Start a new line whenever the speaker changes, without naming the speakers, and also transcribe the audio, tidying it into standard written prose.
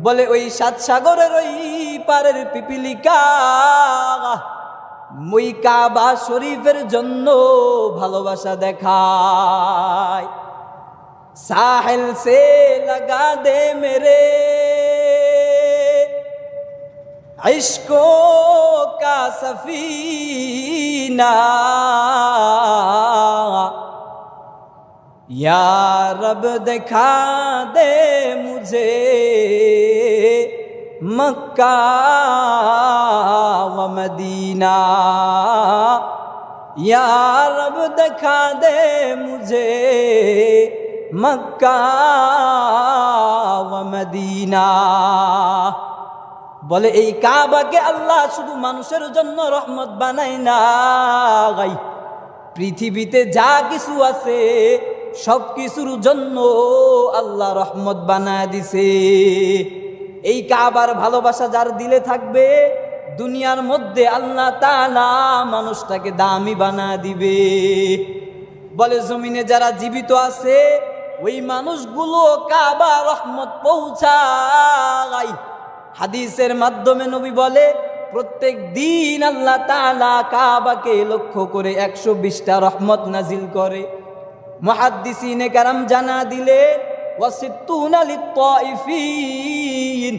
বলে ওই 7 সাগরের ওই পারের পিপিলিকা ওই কাবা শরীফের জন্য ভালোবাসা দেখায়। साहिल से लगा दे मेरे इश्कों का सफीना, या रब दिखा दे मुझे मक्का व मदीना, या रब दिखा दे मुझे मक्का व मदीना। বলে এই কাবাকে আল্লাহ শুধু মানুষের জন্য রহমত বানায় নাই, পৃথিবীতে যা কিছু আছে সব কিছুর জন্য আল্লাহ রহমত বানায় দিছে। এই কাবার ভালোবাসা যার দিলে থাকবে দুনিয়ার মধ্যে আল্লাহ তাআলা মানুষটাকে দামি বানায় দিবে। বলে জমিনে যারা জীবিত আছে ওই মানুষগুলো কাবা রহমত পৌঁছায়। হাদিসের মাধ্যমে নবী বলে প্রত্যেক দিন আল্লাহ তাআলা কাবাকে লক্ষ্য করে 120টা রহমত নাজিল করে। মুহাদ্দিসিনে কারাম জানা দিলে ওয়াসিত্তুনা লিত-তাইফিন,